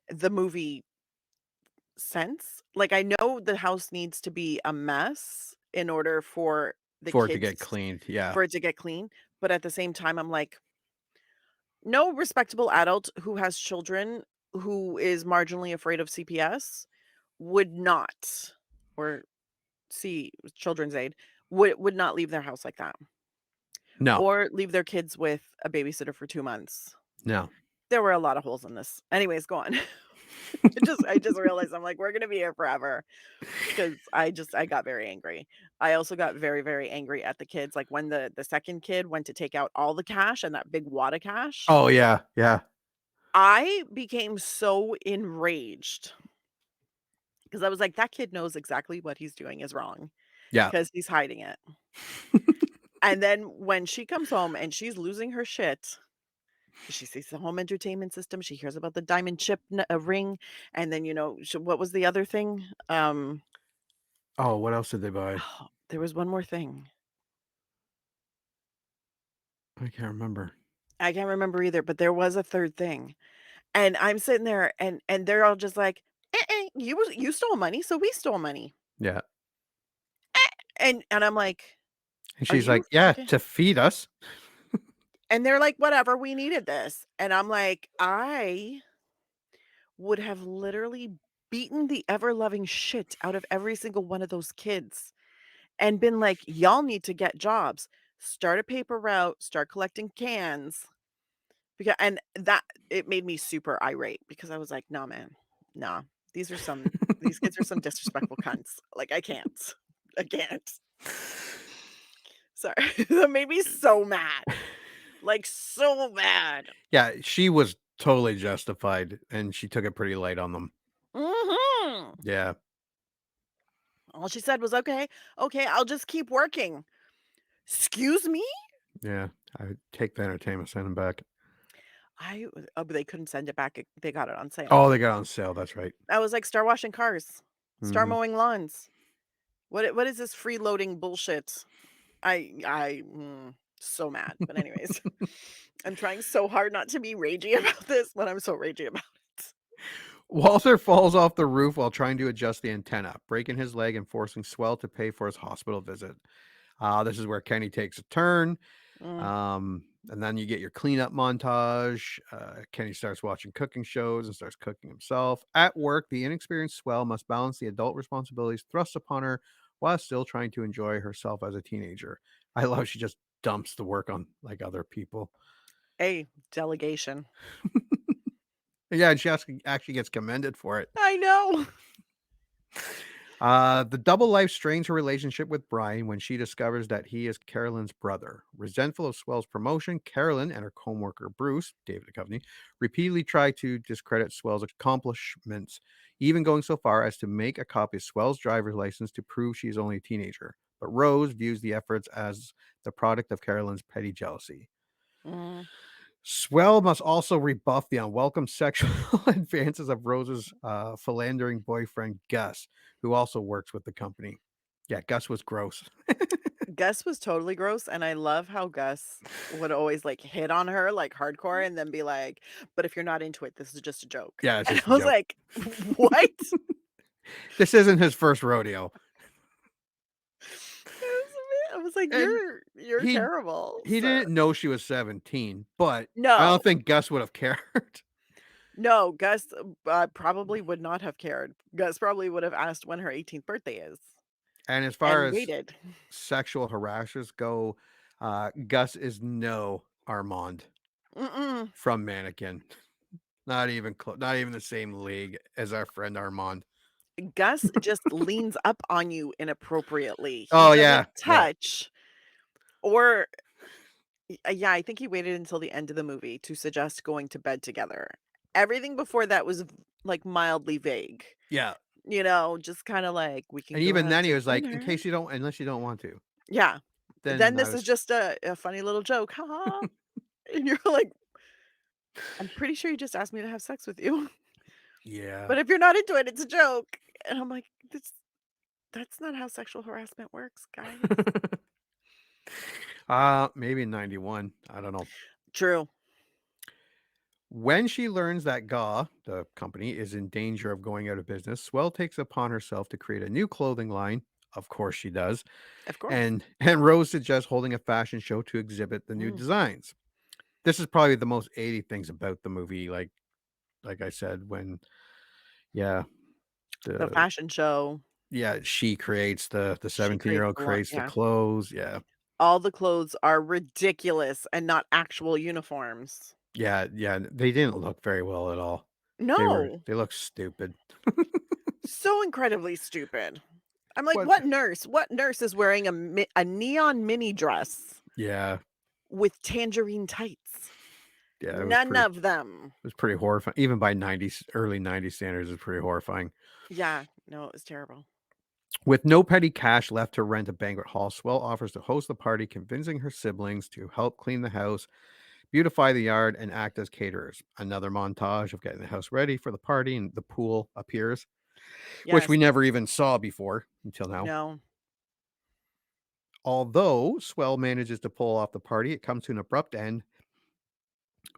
the movie sense. Like, I know the house needs to be a mess in order for the For it to get kids cleaned. Yeah. for it to get clean, but at the same time, I'm like, no respectable adult who has children who is marginally afraid of CPS would not, or see children's aid, would not leave their house like that, No. or leave their kids with a babysitter for 2 months. No. There were a lot of holes in this. Anyways, go on. I just realized I'm like, "We're gonna be here forever." 'Cause I got very angry. I also got very, very angry at the kids, like, when the second kid went to take out all the cash and that big wad of cash, Oh yeah. Yeah. I became so enraged because I was like, "That kid knows exactly what he's doing is wrong Yeah. because he's hiding it." And then when she comes home and she's losing her shit, 'cause she sees the home entertainment system, she hears about the diamond chip ring, and then, what was the other thing? Oh, what else did they buy? There was one more thing. I can't remember. I can't remember either, but there was a third thing, and I'm sitting there and they're all just like, you stole money, so we stole money." Yeah. And I'm like, And "Are she's you like, "Yeah, fucking" to feed us." and they're like, "Whatever, we needed this." And I'm like, I would have literally beaten the ever-loving shit out of every single one of those kids and been like, "Y'all need to get jobs. Start a paper route, start collecting cans." Because and that it made me super irate because I was like, "Nah, man. Nah. These kids are some disrespectful cunts. Like, I can't. I can't." Sorry. That made me so mad. Like, so mad. Yeah, she was totally justified, and she took it pretty light on them. Mhm. Yeah. All she said was, "Okay, okay, I'll just keep working." "Excuse me?" Yeah. I would take the entertainment, send them back. But they couldn't send it back. They got it on sale. Oh, they got on sale, that's right. I was like, "Start washing cars. Start Mhm. mowing lawns. What is this freeloading bullshit?" So mad. But anyways, I'm trying so hard not to be ragey about this, but I'm so ragey about it. Walter falls off the roof while trying to adjust the antenna, breaking his leg and forcing Swell to pay for his hospital visit. This is where Kenny takes a turn. Mm, And then you get your cleanup montage. Kenny starts watching cooking shows and starts cooking himself. At work, the inexperienced Swell must balance the adult responsibilities thrust upon her while still trying to enjoy herself as a teenager. I love she just dumps the work on like other people. Hey, delegation. Yeah, and she actually gets commended for it. I know. The double life strains her relationship with Brian when she discovers that he is Carolyn's brother. Resentful of Swell's promotion, Carolyn and her co-worker Bruce, David Duchovny, repeatedly try to discredit Swell's accomplishments, even going so far as to make a copy of Swell's driver's license to prove she is only a teenager. But Rose views the efforts as the product of Carolyn's petty jealousy. Mm. Swell must also rebuff the unwelcome sexual advances of Rose's philandering boyfriend, Gus, who also works with the company. Yeah, Gus was gross. Gus was totally gross, and I love how Gus would always like hit on her like hardcore and then be like, "But if you're not into it, this is just a joke." Yeah, it's And just I a was joke. like, "What?" This isn't his first rodeo. I was like, And "You're he- terrible." He sir." didn't know she was 17, but I No, don't think Gus would have cared. no, Gus probably would not have cared. Gus probably would have asked when her 18th birthday is And as far and as waited. sexual harassers go, Gus is no Armand Mm-mm. from Mannequin. Not even not even the same league as our friend Armand. Gus just leans up on you inappropriately. He Oh, doesn't yeah, yeah. touch or yeah, I think he waited until the end of the movie to suggest going to bed together. Everything before that was like mildly vague. Yeah. You know, just kind of like we can And go even out then he to was like, in dinner. case you don't, unless you don't want to. Yeah. Then Then I this is was, just a funny little joke. Ha ha. And you're like, I'm pretty sure you just asked me to have sex with you. yeah. But if you're not into it, it's a joke. And I'm like, that's not how sexual harassment works, guys. Maybe in 91. I don't know. True. When she learns that GA, the company, is in danger of going out of business, Swell takes it upon herself to create a new clothing line. Of course she does. Of course. And Rose suggests holding a fashion show to exhibit the new designs. This is probably the most 80 things about the movie. Like I said, when, the fashion show. Yeah, she creates the 17-year-old creates the yeah. clothes. Yeah. All the clothes are ridiculous and not actual uniforms. Yeah, they didn't look very well at all. No. They look stupid. So incredibly stupid. I'm like, What- what nurse is wearing a neon mini dress Yeah. with tangerine tights? Yeah. It None of them. was pretty horrifying. Even by early 90s standards, it's pretty horrifying. Yeah, no, it was terrible. With no petty cash left to rent a banquet hall, Swell offers to host the party, convincing her siblings to help clean the house, beautify the yard, and act as caterers. Another montage of getting the house ready for the party, and the pool appears, which we never even saw before until now. No. Although Swell manages to pull off the party, it comes to an abrupt end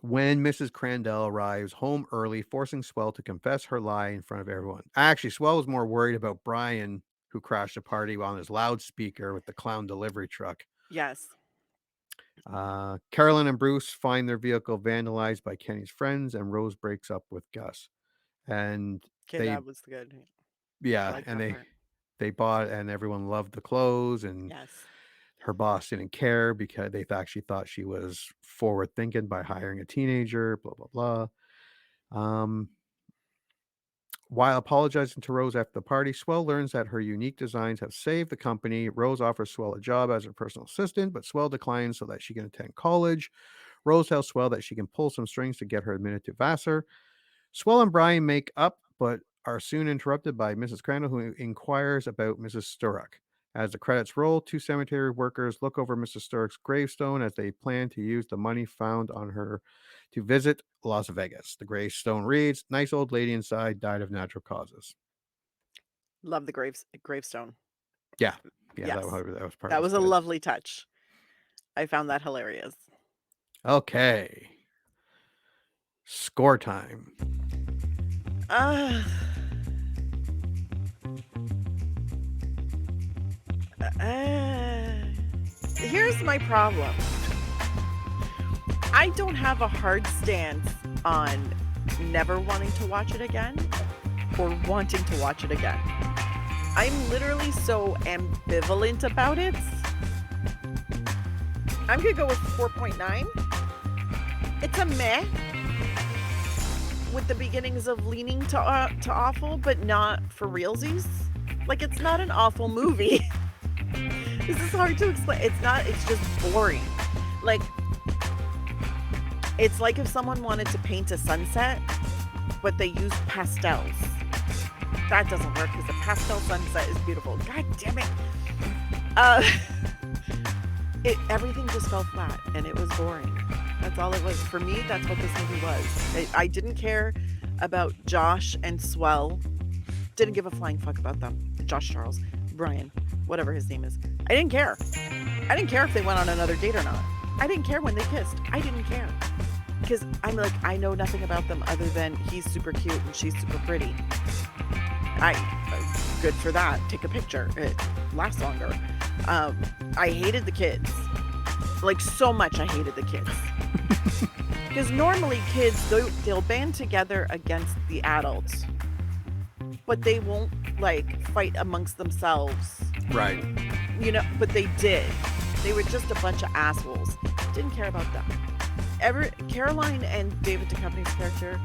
when Mrs. Crandall arrives home early, forcing Swell to confess her lie in front of everyone. Actually, Swell was more worried about Brian, who crashed the party on his loudspeaker with the clown delivery truck. Yes. Carolyn and Bruce find their vehicle vandalized by Kenny's friends, and Rose breaks up with Gus. And That was good. yeah, and they bought, and everyone loved the clothes, and Yes. her boss didn't care because they actually thought she was forward thinking by hiring a teenager, blah, blah, blah. While apologizing to Rose after the party, Swell learns that her unique designs have saved the company. Rose offers Swell a job as her personal assistant, but Swell declines so that she can attend college. Rose tells Swell that she can pull some strings to get her admitted to Vassar. Swell and Brian make up, but are soon interrupted by Mrs. Crandall, who inquires about Mrs. Sturrock. As the credits roll, two cemetery workers look over Mrs. Sturrock's gravestone as they plan to use the money found on her to visit Las Vegas. The gravestone reads, "Nice old lady inside, died of natural causes." Love the gravestone. Yeah. Yes. That was part That of was the a credits. lovely touch. I found that hilarious. Okay. Score time. Here's my problem. I don't have a hard stance on never wanting to watch it again or wanting to watch it again. I'm literally so ambivalent about it. I'm gonna go with 4.9. It's a meh, with the beginnings of leaning to awful, but not for realsies. Like, it's not an awful movie. This is hard to explain. It's not. It's just boring. Like, it's like if someone wanted to paint a sunset, but they used pastels. That doesn't work because a pastel sunset is beautiful. God damn it. Everything just fell flat and it was boring. That's all it was. For me, that's what this movie was. I didn't care about Josh and Swell. Didn't give a flying fuck about them. Josh Charles, Brian, whatever his name is. I didn't care. I didn't care if they went on another date or not. I didn't care when they kissed. I didn't care. Because I'm like, I know nothing about them other than he's super cute and she's super pretty. Good for that. Take a picture. It lasts longer. I hated the kids. Like, so much I hated the kids. Because normally kids, they'll band together against the adults. But they won't, like, fight amongst themselves. Right. You know, but they did. They were just a bunch of assholes. Didn't care about them. Caroline and David Duchovny's character,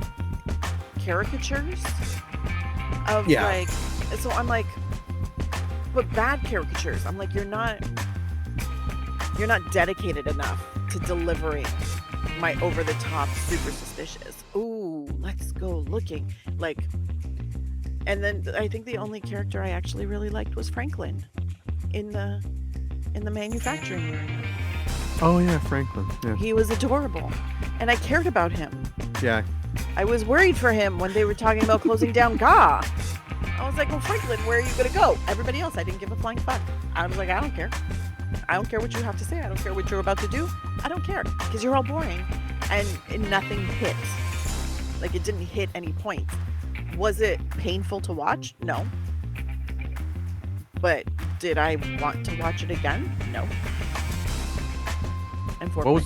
caricatures of like, so I'm like, but bad caricatures. I'm like, you're not dedicated enough to delivering my over the top super suspicious. Ooh, let's go looking. Like, and then I think the only character I actually really liked was Franklin in the manufacturing area. Oh yeah, Franklin. Yeah. He was adorable, and I cared about him. Yeah. I was worried for him when they were talking about closing down GA. I was like, well, Franklin, where are you going to go? Everybody else, I didn't give a flying fuck. I was like, I don't care. I don't care what you have to say. I don't care what you're about to do. I don't care, because you're all boring, and nothing hit. Like, it didn't hit any points. Was it painful to watch? No. But did I want to watch it again? No. And 4.9. What was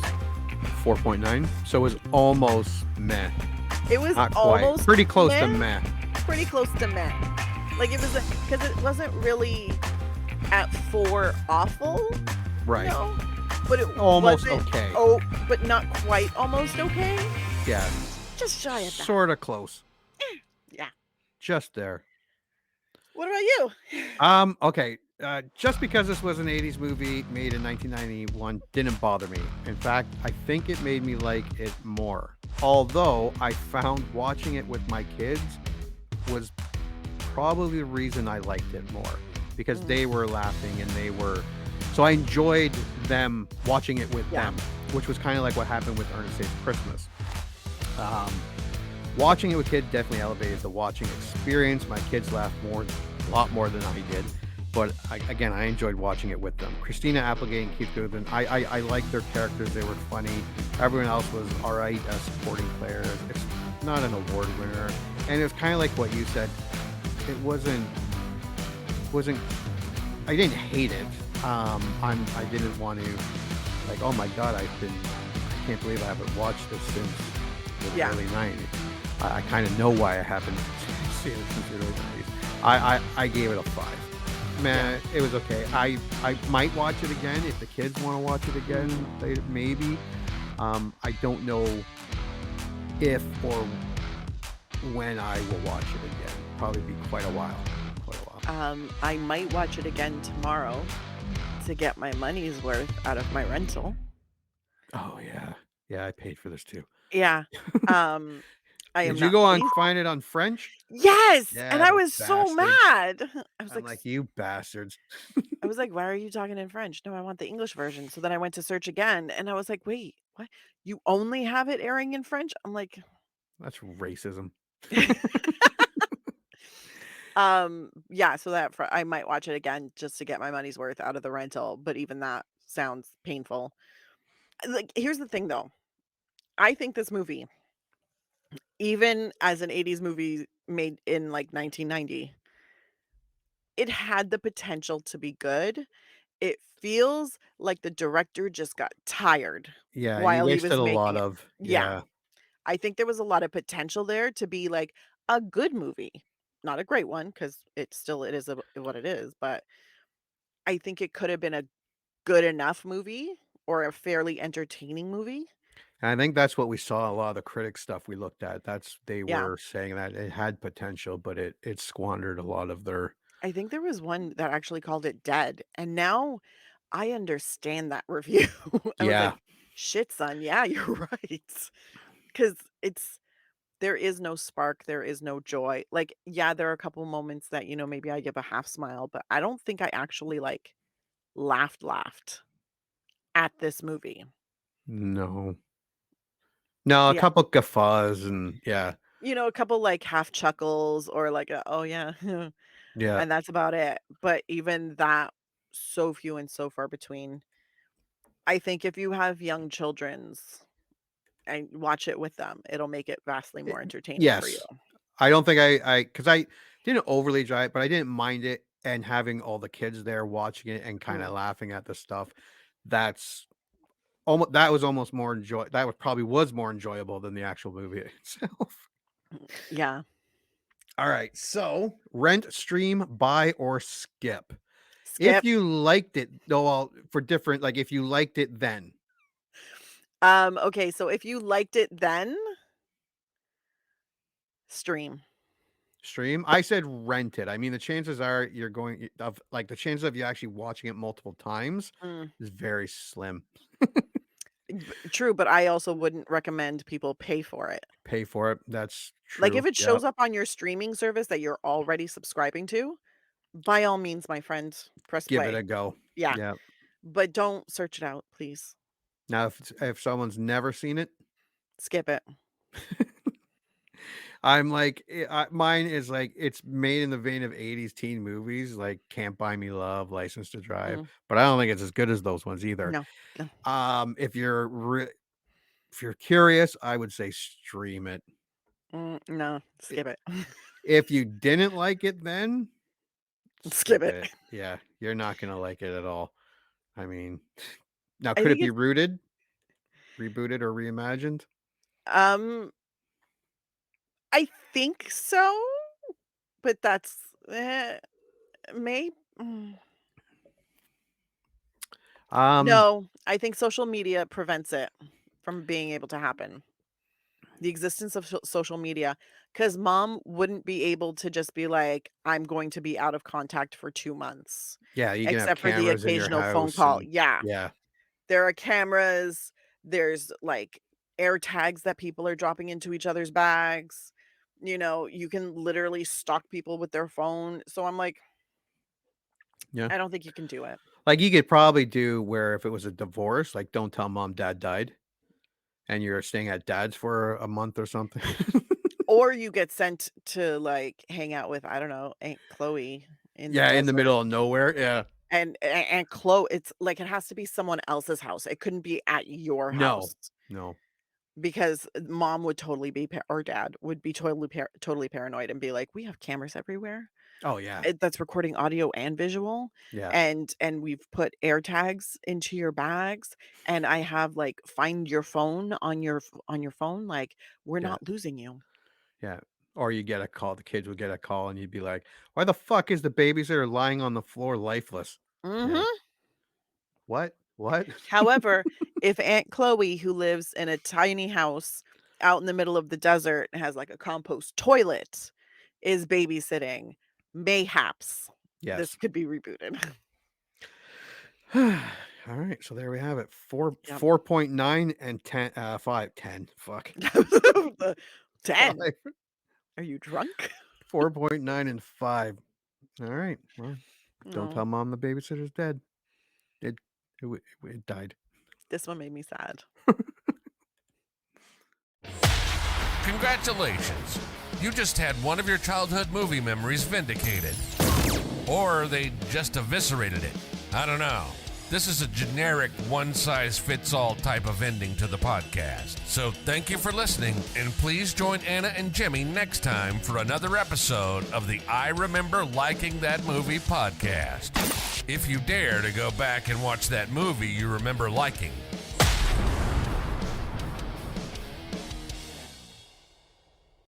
4.9? So it was almost meh. It was Not almost quite. Pretty close meh. to meh. Pretty close to meh. Like, it was because it wasn't really at 4 awful. Right. No, but it Almost wasn't, okay. Oh, but not quite almost okay. Yeah. Just shy of that. Sort of close. Yeah. Just there. What about you? Okay. Just because this was an 80s movie made in 1991 didn't bother me. In fact, I think it made me like it more. Although I found watching it with my kids was probably the reason I liked it more, because they were laughing and so I enjoyed them watching it with them, which was kind of like what happened with Ernest Saves Christmas. Watching it with kids definitely elevated the watching experience. My kids laughed a lot more than I did. But I enjoyed watching it with them. Christina Applegate and Keith Goodwin, I liked their characters. They were funny. Everyone else was all right as supporting players. It's not an award winner. And it was kind of like what you said. It wasn't, I didn't hate it. I didn't want to, like, oh my God, I can't believe I haven't watched this since the early 90s. I kind of know why I haven't seen it since the early 90s. I gave it a 5. Man, it was okay. I might watch it again if the kids want to watch it again. Maybe. I don't know if or when I will watch it again. Probably be quite a while. I might watch it again tomorrow to get my money's worth out of my rental. Oh yeah, I paid for this too. Yeah. Did you go on find it on French? Yes, Yeah, and I was so mad. I'm like, you bastards. I was like, why are you talking in French? No, I want the English version. So then I went to search again, and I was like, wait, what? You only have it airing in French? I'm like, that's racism. Yeah, so that I might watch it again just to get my money's worth out of the rental, but even that sounds painful. Like, here's the thing though. I think this movie, even as an 80s movie made in like 1990, it had the potential to be good. It feels like the director just got tired Yeah, while he he was wasted a making lot it. of Yeah. I think there was a lot of potential there to be like a good movie, not a great one because it is what it is, but I think it could have been a good enough movie or a fairly entertaining movie. And I think that's what we saw a lot of the critic stuff we looked at. They Yeah. were saying that it had potential, but it squandered a lot of their. I think there was one that actually called it dead, and now I understand that review. I was Yeah. like, "Shit, son, yeah, you're right." Because there is no spark, there is no joy. Like, yeah, there are a couple moments that, maybe I give a half smile, but I don't think I actually, like, laughed at this movie. No. No, a Yeah. couple guffaws and yeah. A couple, like, half chuckles or like a, "Oh, yeah," Yeah. and that's about it. But even that, so few and so far between. I think if you have young children's and watch it with them, it'll make it vastly more entertaining for you. Yes. I don't think because I didn't overly enjoy it, but I didn't mind it. And having all the kids there watching it and kind of Mm, laughing at the stuff, that was almost probably was more enjoyable than the actual movie itself. yeah. All right. So rent, stream, buy, or skip. If Skip. you liked it, no, well, for different, like if you liked it then. Okay, so if you liked it then, stream. Stream. I said rent it. I mean, the chances are the chances of you actually watching it multiple times Mm, is very slim. true, but I also wouldn't recommend people pay for it. Pay for it. That's Like true. if it Yeah. shows up on your streaming service that you're already subscribing to, by all means, my friend, press Give it play. a go. Yeah, Yeah. but don't search it out, please. Now, if someone's never seen it, Skip it. I'm like, mine is like it's made in the vein of 80s teen movies, like Can't Buy Me Love, License to Drive, Mm, but I don't think it's as good as those ones either. no, no. If you're curious, I would say stream it. No, skip it. If you didn't like it, then Skip it. Yeah, you're not gonna like it at all. I mean, now I could it think be it's rebooted, or reimagined? um I think so, but that's may Um, no, I think social media prevents it from being able to happen. The existence of social media, because mom wouldn't be able to just be like, I'm going to be out of contact for 2 months, yeah, you can have except for the cameras in your occasional phone house, call. and Yeah, yeah, there are cameras, there's like air tags that people are dropping into each other's bags. You can literally stalk people with their phone. So I'm like, yeah. I don't think you can do it. Like you could probably do where if it was a divorce, like don't tell mom dad died, and you're staying at dad's for a month or something. Or you get sent to like hang out with, I don't know, Aunt Chloe in the Yeah, in the desert. middle of nowhere. Yeah. And Chloe, it's like it has to be someone else's house. It couldn't be at your No, house no. because mom would totally be or dad would be totally paranoid and be like, "We have cameras everywhere. Oh yeah, That's recording audio and visual, yeah, and we've put air tags into your bags, and I have like find your phone on your phone. Like we're yeah, not losing you." yeah. Or you get a call. The kids would get a call, and you'd be like, "Why the fuck is the babysitter lying on the floor, lifeless?" Yeah. Mhm. What? What? However, if Aunt Chloe, who lives in a tiny house out in the middle of the desert and has like a compost toilet, is babysitting, mayhaps this Yes. could be rebooted. All right. So there we have it. Yep. 4.9 and 10. 5. 10. Fuck. 10. 5. Are you drunk? 4.9 and 5. All right. Well, don't No, tell mom the babysitter's dead. It died. this one made me sad. Congratulations. You just had one of your childhood movie memories vindicated. Or they just eviscerated it. I don't know. This is a generic one-size-fits-all type of ending to the podcast. So thank you for listening, and please join Anna and Jimmy next time for another episode of the I Remember Liking That Movie podcast. If you dare to go back and watch that movie you remember liking,